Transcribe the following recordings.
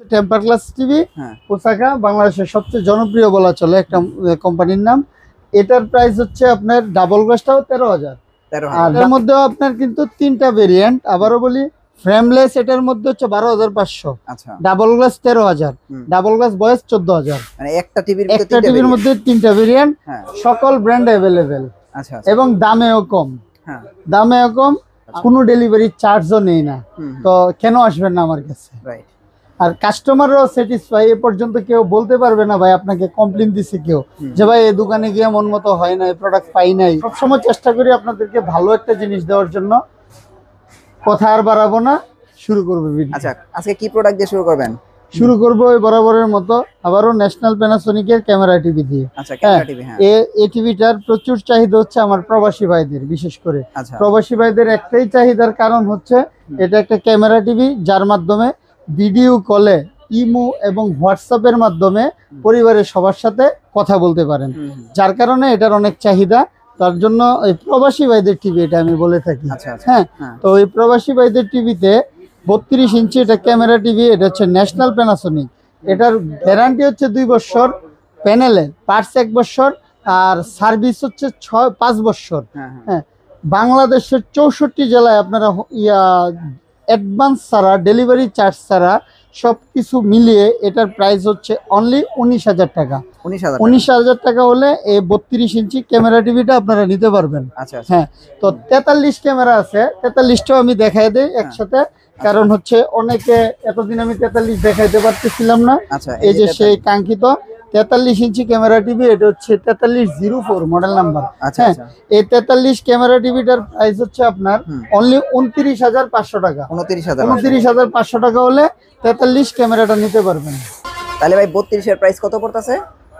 Temper glass TV Osaka বাংলাদেশের সবচেয়ে জনপ্রিয় বলা চলে একটা কোম্পানির নাম। এটার প্রাইস হচ্ছে আপনার ডাবল গ্লাসটাও 13,000। আর এর মধ্যেও আপনার কিন্তু তিনটা ভেরিয়েন্ট, আবারও বলি ফ্রেমলেস এটার মধ্যে হচ্ছে 12,500, ডাবল গ্লাস 13,000, ডাবল গ্লাস বয়স 14,000। মানে একটা টিভির মধ্যে তিনটা ভেরিয়েন্ট, সকল ব্র্যান্ড অ্যাভেলেবেল এবং দামেও কম। দামেও কম, কোনো ডেলিভারি চার্জও নেই না। তো কেন আসবেন না আমার কাছে? আর কাস্টমাররাও স্যাটিসফাই। এ পর্যন্ত কেউ বলতে পারবে না ভাই আপনাকে কমপ্লেইন দিছে কেউ যে ভাই এই দোকানে গিয়ে মন মতো হয় না, এই প্রোডাক্ট পাই নাই। সবসময় চেষ্টা করি আপনাদেরকে ভালো একটা জিনিস দেওয়ার জন্য। কথা আর বাড়াবো না, শুরু করবো ভিডিও। আচ্ছা, আজকে কি প্রোডাক্ট দিয়ে শুরু করবেন? শুরু করবো ওই বরাবরের মতো আবারও ন্যাশনাল প্যানাসোনিকের ক্যামেরা টিভি দিয়ে। এই টিভিটার প্রচুর চাহিদা হচ্ছে আমার প্রবাসী ভাইদের, বিশেষ করে প্রবাসী ভাইদের একটাই চাহিদার কারণ হচ্ছে এটা একটা ক্যামেরা টিভি যার মাধ্যমে ভিডিও কলে, ইমো এবং হোয়াটসঅ্যাপের মাধ্যমে পরিবারের সবার সাথে কথা বলতে পারেন, যার কারণে এটার অনেক চাহিদা। তার জন্য এই প্রবাসী ভাইদের টিভি এটা আমি বলে থাকি। হ্যাঁ, তো এই প্রবাসী ভাইদের টিভিতে 32 ইঞ্চি এটা ক্যামেরা টিভি, এটা হচ্ছে ন্যাশনাল প্যানাসোনিক। এটার গ্যারান্টি হচ্ছে 2 বছর, প্যানেলের পার্টস 1 বছর, আর সার্ভিস হচ্ছে 5 বছর। হ্যাঁ, বাংলাদেশের 64 জেলায় আপনারা অ্যাডভান্স ছাড়া, ডেলিভারি চার্জ ছাড়া সবকিছু মিলিয়ে এটার প্রাইস হচ্ছে অনলি 19,000 টাকা। 19,000 টাকা হলে এই 32 ইঞ্চি ক্যামেরা টিভিটা আপনারা নিতে পারবেন। হ্যাঁ, তো 43 ক্যামেরা আছে, 43টাও আমি দেখাই দেই একসাথে, কারণ হচ্ছে অনেকে এতদিন আমি 43 দেখাইতে পারতেছিলাম না। এই যে সেই কাঙ্ক্ষিত 43 ইঞ্চি ক্যামেরা টিভি, এটা হচ্ছে 4304 মডেল নাম্বার। হ্যাঁ, এই 43 ক্যামেরা টিভিটার প্রাইস হচ্ছে আপনার অনলি 29,500 টাকা। 29,500 টাকা হলে 43 ক্যামেরাটা নিতে পারবেন। তাহলে ভাই 32 এর প্রাইস কত পড়তেছে?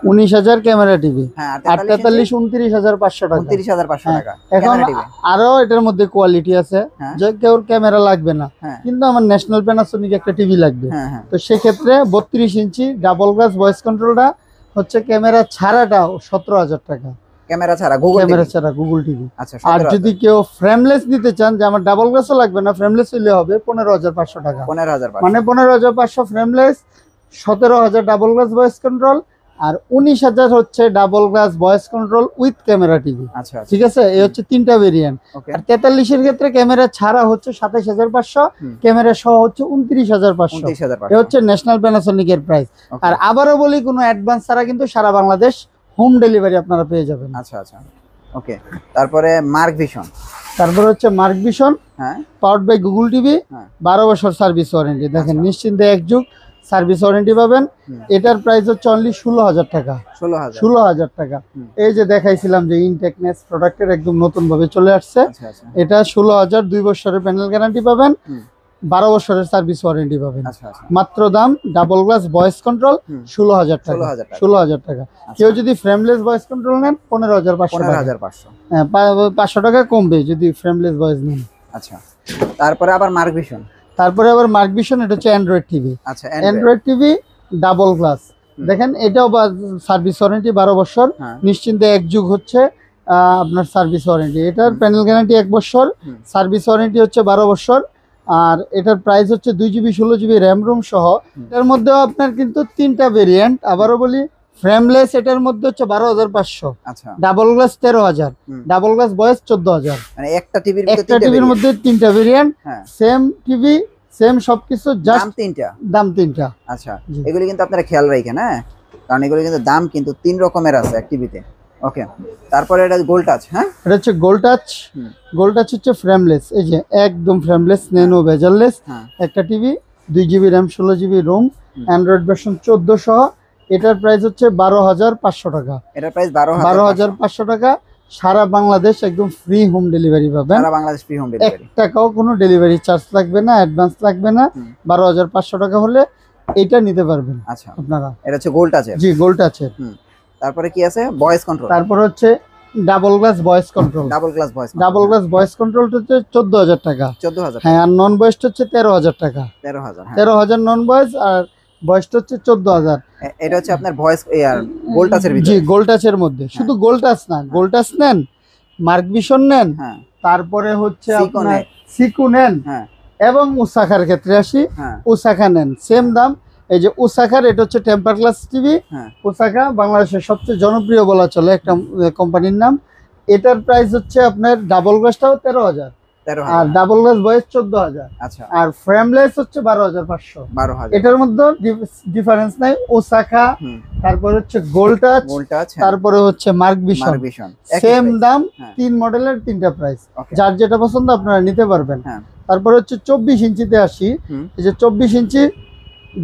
19,000 ক্যামেরা টিভি, আর 43 29,500 টাকা। 29,500 টাকা। এখন আরো এটার মধ্যে কোয়ালিটি আছে, যে কেউ ক্যামেরা লাগবে না কিন্তু আমার ন্যাশনাল প্যানাসোনিক একটা টিভি লাগবে, তো সেক্ষেত্রে 32 ইঞ্চি ডাবল গ্লাস ভয়েস কন্ট্রোলটা হচ্ছে ক্যামেরা ছাড়াটাও 17,000 টাকা। ক্যামেরা ছাড়া গুগল টিভি। আর যদি কেউ ফ্রেমলেস নিতে চান, যে আমার ডাবল গ্লাসও লাগবে না, ফ্রেমলেস হইলে হবে 15,500 টাকা। মানে 15,500 frameless, 17,000 double glass voice control, আর 19,000 হচ্ছে double glass voice control with camera TV. ঠিক আছে, এই হচ্ছে তিনটা ভেরিয়েন্ট। আর 43 এর ক্ষেত্রে ক্যামেরা ছাড়া হচ্ছে 27,500, ক্যামেরা সহ হচ্ছে 29,500। এই হচ্ছে ন্যাশনাল প্যানাসোনিকের প্রাইস। আর আবারও বলি, কোনো অ্যাডভান্স ছাড়া কিন্তু সারা বাংলাদেশ হোম ডেলিভারি আপনারা পেয়ে যাবেন। ওকে, তারপরে মার্ক ভিশন। তারপরে হচ্ছে Mark Vision, powered by Google TV, 12 বছর সার্ভিস ওয়ারেন্টি। দেখেন নিশ্চিন্তে 1 যুগ সার্ভিস ওয়ারেন্টি পাবেন। এটার প্রাইস হচ্ছে অনলি 16,000 টাকা। 16,000 টাকা। এই যে দেখাইছিলাম যে ইনটেকনেস প্রোডাক্টের একদম নতুন ভাবে চলে আসছে, এটা 16,000, 2 বছরের প্যানেল গ্যারান্টি পাবেন, 12 বছরের সার্ভিস ওয়ারেন্টি পাবেন। মাত্র দাম ডাবল গ্লাস ভয়েস কন্ট্রোল 16,000 টাকা। 16,000 টাকা। কেউ যদি ফ্রেমলেস ভয়েস কন্ট্রোল নেন 15,500। হ্যাঁ, 500 টাকা কমবে যদি ফ্রেমলেস ভয়েস নেন। তারপরে আবার মার্ক ভিশন। মার্ক ভিশন, এটা হচ্ছে Android TV. Android TV double glass. দেখেন এটাও সার্ভিস ওয়ারেন্টি 12 বছর, নিশ্চিন্তে 1 যুগ হচ্ছে আপনার সার্ভিস ওয়ারেন্টি। এটার প্যানেল গ্যারান্টি 1 বছর, সার্ভিস ওয়ারেন্টি হচ্ছে 12 বছর। আর এটার প্রাইস হচ্ছে 2 জিবি 16 জিবি র্যাম রোম সহ। এটার মধ্যেও আপনার কিন্তু তিনটা ভেরিয়েন্ট, আবারও বলি ফ্রেমলেস এটার মধ্যে হচ্ছে 12,500, ডাবল গ্লাস 13,000, ডাবল গ্লাস বয়স 14,000। মানে একটা টিভির মধ্যে তিনটা ভেরিয়েন্ট, সেম টিভি সেম সবকিছু, জাস্ট দাম তিনটা। এগুলি কিন্তু আপনারা খেয়াল রাখেন, হ্যাঁ, কারণ এগুলি কিন্তু দাম কিন্তু 3 রকমের আছে এক টিভিতে। ওকে, তারপরে এটা গোল্ড টাচ। এটা হচ্ছে গোল্ড টাচ। গোল্ড টাচ হচ্ছে ফ্রেমলেস, এই যে একদম ফ্রেমলেস, নেনো বেজারলেস একটা TV, 2 GB RAM 16 GB ROM, Android version 14 সহ। এটার প্রাইস হচ্ছে 12,500 টাকা। এটার প্রাইস 12,500 টাকা। সারা বাংলাদেশ একদম ফ্রি হোম ডেলিভারি পাবেন। সারা বাংলাদেশ ফ্রি হোম ডেলিভারি, 1 টাকাও কোনো ডেলিভারি চার্জ লাগবে না, অ্যাডভান্স লাগবে না। 12,500 টাকা হলে এটা নিতে পারবেন আপনারা। এটা হচ্ছে গোল্ড টাচের। জি, গোল্ড টাচের। তারপরে কি আছে? Voice control. তারপর হচ্ছে double glass voice control. Double glass control হচ্ছে 14,000 টাকা। 14,000। হ্যাঁ, আর নন ভয়েস হচ্ছে 13,000 টাকা। 13,000 নন ভয়েস, আর ভয়েসটা হচ্ছে 14,000। এটা হচ্ছে আপনার ভয়েস এয়ার গোল্ড টাচের ভিতরে। জি, গোল্ড টাচের মধ্যে। শুধু গোল্ড টাচ না, গোল্ড টাচ নেন, মার্ক ভিশন নেন, তারপরে হচ্ছে আপনার সিকো নেন, এবং ওসাকার ক্ষেত্রে আসি, ওসাকা নেন, সেম দাম এই যে ওসাকার, এটা হচ্ছে টেম্পার গ্লাস টিভি। ওসাকা বাংলাদেশের সবচেয়ে জনপ্রিয় বলা চলে একটা কোম্পানির নাম। এটার প্রাইস হচ্ছে আপনার ডাবল গ্লাসটাও 13,000, আর ডাবল গ্লাস বয়স 14,000, আর ফ্রেমলেস হচ্ছে 12,500। এটার মধ্যে ডিফারেন্স নাই। ওসাকা, তারপরে হচ্ছে গোল্ড টাচ, তারপরে হচ্ছে মার্ক ভিশন, সেম দাম, 3 মডেলের 3টা প্রাইস। যার যেটা পছন্দ আপনারা নিতে পারবেন। তারপরে হচ্ছে 24 ইঞ্চিতে আসি। এই যে 24 ইঞ্চি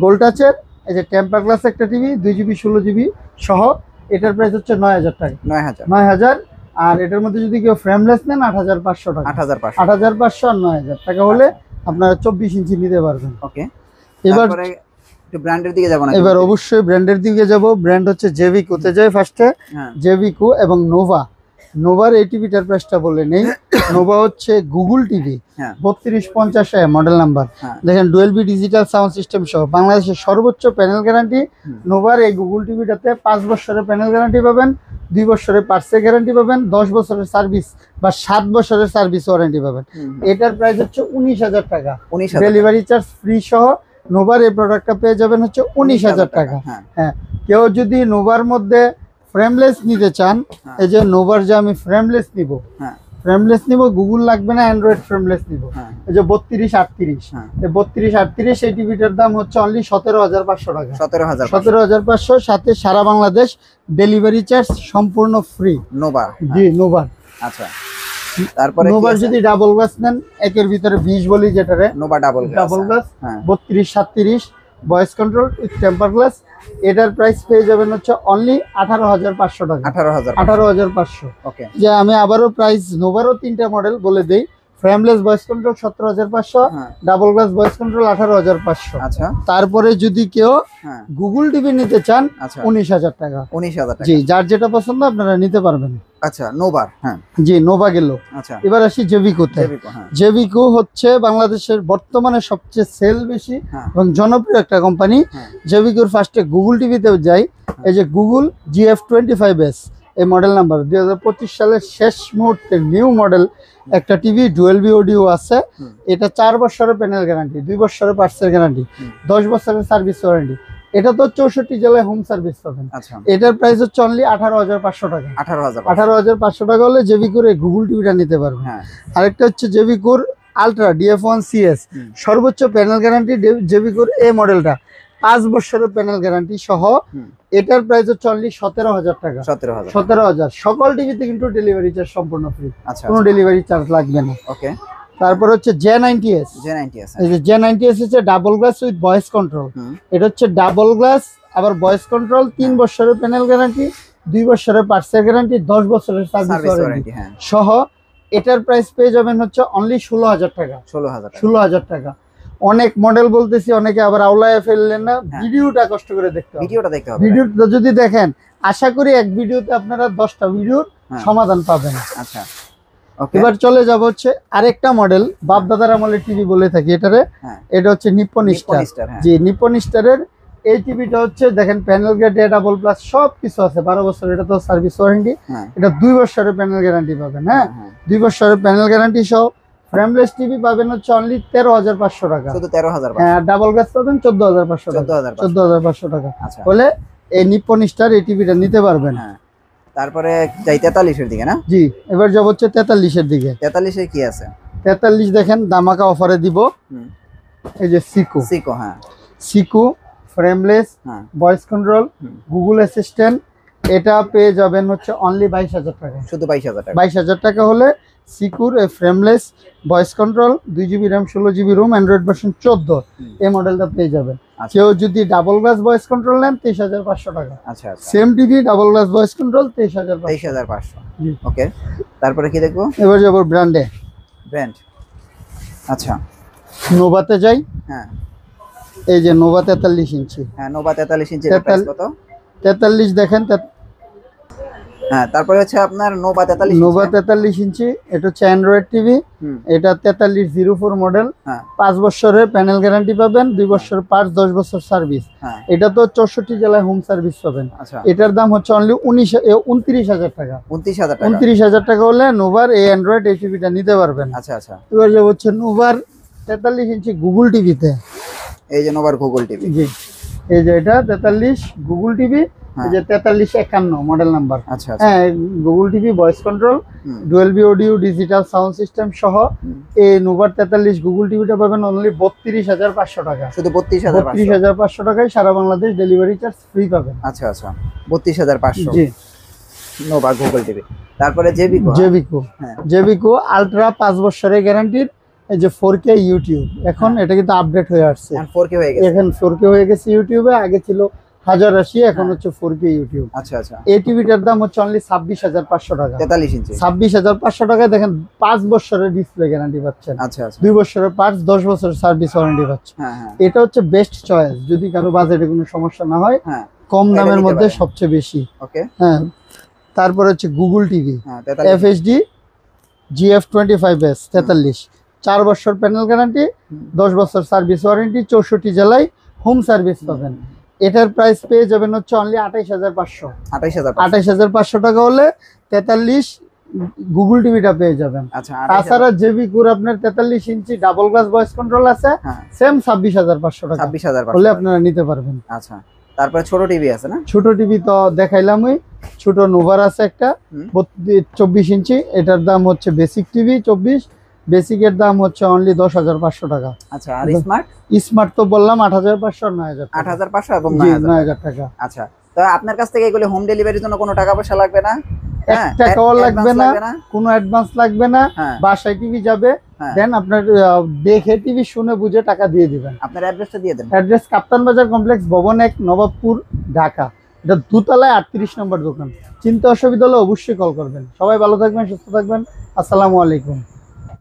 গোল্ড টাচের এই যে টেম্পার গ্লাস একটা টিভি, 2GB 16GB সহ, এটার প্রাইস হচ্ছে 9,000 টাকা। 9,000। আর এটার মধ্যে যদি কেউ ফ্রেমলেস নেন 8,500 টাকা। 8,500 আর 9,000 টাকা হলে আপনারা 24 ইঞ্চি নিতে পারবেন। ওকে, এবার একটু ব্র্যান্ডের দিকে যাব না? এবার অবশ্যই ব্র্যান্ডের দিকে যাব। ব্র্যান্ড হচ্ছে জেভিকোতে যাই ফার্স্টে। জেভিকো এবং নোভা। নোভার এই টিভিটার প্রাইসটা বলে নেই। নোভা হচ্ছে গুগল টিভি, 3250 মডেল নাম্বার। দেখেন dual B digital sound system সহ বাংলাদেশের সর্বোচ্চ প্যানেল গ্যারান্টি। নোভার এই গুগল টিভিটাতে 5 বছরের প্যানেল গ্যারান্টি পাবেন, 2 বছরের পার্টসের গ্যারান্টি পাবেন, 10 বছরের সার্ভিস বা 7 বছরের সার্ভিস ওয়ারেন্টি পাবেন। এটার প্রাইস হচ্ছে 19,000 টাকা। ডেলিভারি চার্জ ফ্রি সহ নোভার এই প্রোডাক্টটা পেয়ে যাবেন হচ্ছে 19,000 টাকা। হ্যাঁ, কেউ যদি নোভার মধ্যে ফ্রেমলেস নিতে চান, এই যে নোভার যে আমি ফ্রেমলেস নিব, ফ্রেমলেস নিব, গুগল লাগবে না, অ্যান্ড্রয়েড ফ্রেমলেস নিব। এই যে 3238, এই 3238 এই টিভিটার দাম হচ্ছে অনলি 17,500 টাকা। 17,500, সাথে সারা বাংলাদেশ ডেলিভারি চার্জ সম্পূর্ণ ফ্রি। নোভা, জি নোভার। আচ্ছা, তারপরে নোভার যদি ডাবল গ্লাস নেন, একের ভিতরে 20 বলি যেটারে Nova double glass 3237 voice control with temper glass, এটার প্রাইস পেয়ে যাবেন হচ্ছে অনলি 18,500 টাকা। 18,500। ওকে, যে আমি আবারও প্রাইস নোভারও 3টা মডেল বলে দেই। Frameless voice control 17,500, double glass voice control 18,500। আচ্ছা, তারপরে যদি কেউ গুগল টিভি নিতে চান 19,000 টাকা। 19,000 টাকা, জি, যার যেটা পছন্দ আপনারা নিতে পারবেন। আচ্ছা, নোভার, জি নোভা গেল। আচ্ছা, এবার আসি জেভিকোতে। জেভিকো হচ্ছে বাংলাদেশের বর্তমানে সবচেয়ে সেল বেশি এবং জনপ্রিয় একটা কোম্পানি। জেভিকোর ফার্স্টে গুগল টিভিতেও যাই। এই যে গুগল GF25S এই মডেল নাম্বার 2025 সালের শেষ মুহূর্তের নিউ মডেল একটা টিভি, ডুয়েল বি অডিও আছে। এটা 4 বছরের প্যানেল গ্যারান্টি, 2 বছরের পার্টসের গ্যারান্টি, 10 বছরের সার্ভিস ওয়ারেন্টি। এটা তো 64 জেলায় হোম সার্ভিস পাবেন। এটার প্রাইস হচ্ছে অনলি 18,500 টাকা। 18,500 টাকা হলে জেভিকোর এই গুগল টিভিটা নিতে পারবেন। আরেকটা হচ্ছে জেভিকোর আলট্রা DF1 CS, সর্বোচ্চ প্যানেল গ্যারান্টি জেভিকোর এই মডেলটা, 5 বছরের প্যানেল গ্যারান্টি সহ। এটার প্রাইস হচ্ছে অনলি 17,000 টাকা। 17,000। সকল টিভিতে কিন্তু ডেলিভারি চার্জ সম্পূর্ণ ফ্রি, কোনো ডেলিভারি চার্জ লাগবে না। ওকে, তারপর হচ্ছে J90S। এই যে J90S হচ্ছে double glass with voice control. এটা হচ্ছে ডাবল গ্লাস আবার ভয়েস কন্ট্রোল, 3 বছরের প্যানেল গ্যারান্টি, 2 বছরের পার্টসের গ্যারান্টি, 10 বছরের সার্ভিস ওয়ারেন্টি সহ। এটার প্রাইস পেয়ে যাবেন হচ্ছে অনলি 16,000 টাকা। 16,000 টাকা। অনেক মডেল বলতেছি, অনেকে আবার আওলায় ফেললেন না। ভিডিওটা কষ্ট করে দেখতে হবে, ভিডিওটা যদি দেখেন আশা করি এক ভিডিওতে আপনারা 10টা ভিডিওর সমাধান পাবেন। আচ্ছা, এবার চলে যাব হচ্ছে আরেকটা মডেল, বাপ দাদার আমলের টিভি বলে থাকি এটারে। এটা হচ্ছে নিপ্পন স্টার। জি, নিপ্পন স্টারের এই টিভিটা হচ্ছে দেখেন প্যানেল গ্রেড ডাবল প্লাস সব কিছু আছে, 12 বছর। এটা তো সার্ভিস ওয়ারেন্টি, এটা 2 বছরের প্যানেল গ্যারান্টি পাবেন। 2 বছরের প্যানেল গ্যারান্টি সহ। ফ্রেমলেস টিভি পাবেন হচ্ছে অনলি 13,500 টাকা। শুধু 13,500। হ্যাঁ, ডাবল গ্লাস পাবেন 14,500 টাকা। 14,500 টাকা হলে এই নিপ্পন স্টার এই টিভিটা নিতে পারবেন। তারপরে যাই 43 এর দিকে না? জি, এবার যাব হচ্ছে 43 এর দিকে। 43 এ কি আছে? 43 দেখেন দামাকা অফারে দিব। এই যে সিকো। সিকো frameless voice control Google assistant, এটা পেয়ে যাবেন হচ্ছে অনলি 22,000 টাকা। শুধু 22,000 টাকা। 22,000 টাকা হলে সিকুর frameless voice control 2GB RAM 16GB ROM Android version 14 এই মডেলটা পেয়ে যাবেন। কেউ যদি ডাবল গ্লাস ভয়েস কন্ট্রোল নেন 23,500 টাকা। আচ্ছা, same TV double glass voice control 23,500। ওকে, তারপরে কি দেখবো? এবার যাব ব্র্যান্ড। আচ্ছা, নোভাতে যাই। হ্যাঁ, এই যে নোভা 43 ইঞ্চি। হ্যাঁ, নোভা 43 ইঞ্চি এর প্রাইস কত? 43 দেখেন। হ্যাঁ, তারপরে হচ্ছে আপনার নোভা 43 ইঞ্চি। এটা হচ্ছে অ্যান্ড্রয়েড টিভি। এটা 4304 মডেল। 5 বছরের প্যানেল গ্যারান্টি পাবেন, 2 বছর পার্টস, 10 বছর সার্ভিস। এটা তো 64 জেলায় হোম সার্ভিস পাবেন। এটার দাম হচ্ছে অনলি 29,000 টাকা। 29,000 টাকা হলে নোভার এই অ্যান্ড্রয়েড এই টিভিটা নিতে পারবেন। আচ্ছা আচ্ছা, এবার যে হচ্ছে নোভার 43 ইঞ্চি গুগল টিভিতে। এই যে নোভার গুগল টিভি। জি, এই যে এটা 43 গুগল টিভি, এই যে 4351 মডেল নাম্বার। আচ্ছা হ্যাঁ, Google TV voice control, dual audio, digital sound system সহ এই নোভার 43 গুগল টিভিটা পাবেন অনলি 32,500 টাকা। শুধু 32,500? 32,500 টাকায় সারা বাংলাদেশ ডেলিভারি চার্জ ফ্রি পাবেন। আচ্ছা আচ্ছা, 32,500। জি, নোভা গুগল টিভি। তারপরে জেবিকো, হ্যাঁ জেবিকো আলট্রা 5 বছরের গ্যারান্টির, এই যে 4K ইউটিউব। এখন এটা কিন্তু আপডেট হয়ে আসছে, 4K হয়ে গেছে। এখন 4K হয়ে গেছে ইউটিউবে, আগে ছিল 1080, এখন হচ্ছে 4K ইউটিউব। আচ্ছা আচ্ছা, এই টিভিটার দাম হচ্ছে অনলি 26,500 টাকা। 43 ইঞ্চি 26,500 টাকায় দেখেন 5 বছরের ডিসপ্লে গ্যারান্টি পাচ্ছেন। আচ্ছা আচ্ছা, 2 বছরের পার্টস, 10 বছরের সার্ভিস ওয়ারেন্টি পাচ্ছেন। হ্যাঁ হ্যাঁ, এটা হচ্ছে বেস্ট চয়েস যদি কারো বাজেটে কোনো সমস্যা না হয়, হ্যাঁ কম এটা দামের নিতে মধ্যে পারেন। সবচেয়ে বেশি। ওকে, হ্যাঁ, তারপর হচ্ছে গুগল টিভি হ্যাঁ 43। FHD GF25S 43, 4 বছর প্যানেল গ্যারান্টি, 10 বছর সার্ভিস ওয়ারেন্টি, 64 জেলায় হোম সার্ভিস পাবেন। এটার প্রাইস পেয়ে যাবেন হচ্ছে অনলি 28,500। 28,500 টাকা হলে 43 গুগল টিভিটা পেয়ে যাবেন। আচ্ছা, তাছাড়া জেবিকুর আপনার 43 ইঞ্চি ডাবল গ্লাস ভয়েস কন্ট্রোল আছে, সেম 26,500 টাকা 26,500 হলে আপনারা নিতে পারবেন। আচ্ছা, তারপরে ছোট টিভি আছে না? ছোট টিভি তো দেখাইলামই, ছোট নোভার আছে একটা 24 ইঞ্চি, এটার দাম হচ্ছে বেসিক টিভি 24, বেসিকের দাম হচ্ছে অনলি 10,500 টাকা। আচ্ছা, আর স্মার্ট? স্মার্ট তো বললাম 8,500 আর 9,000 টাকা। 8,500 এবং 9,000 টাকা। আচ্ছা, তো আপনার কাছ থেকে এগুলো হোম ডেলিভারির জন্য কোনো টাকা পয়সা লাগবে না? 1 টাকাও লাগবে না, কোনো অ্যাডভান্স লাগবে না। বাসায় টিভি যাবে, দেন আপনার দেখে টিভি শুনে বুঝে টাকা দিয়ে দিবেন। আপনার অ্যাড্রেসটা দিয়ে দেন। অ্যাড্রেস কাপ্তান বাজার কমপ্লেক্স, ভবন 1, নবাবপুর, ঢাকা। এটা দোতলায় 38 নম্বর দোকান। চিন্তা অসুবিধা হলে অবশ্যই কল করবেন। সবাই ভালো থাকবেন, সুস্থ থাকবেন। আসসালামু আলাইকুম।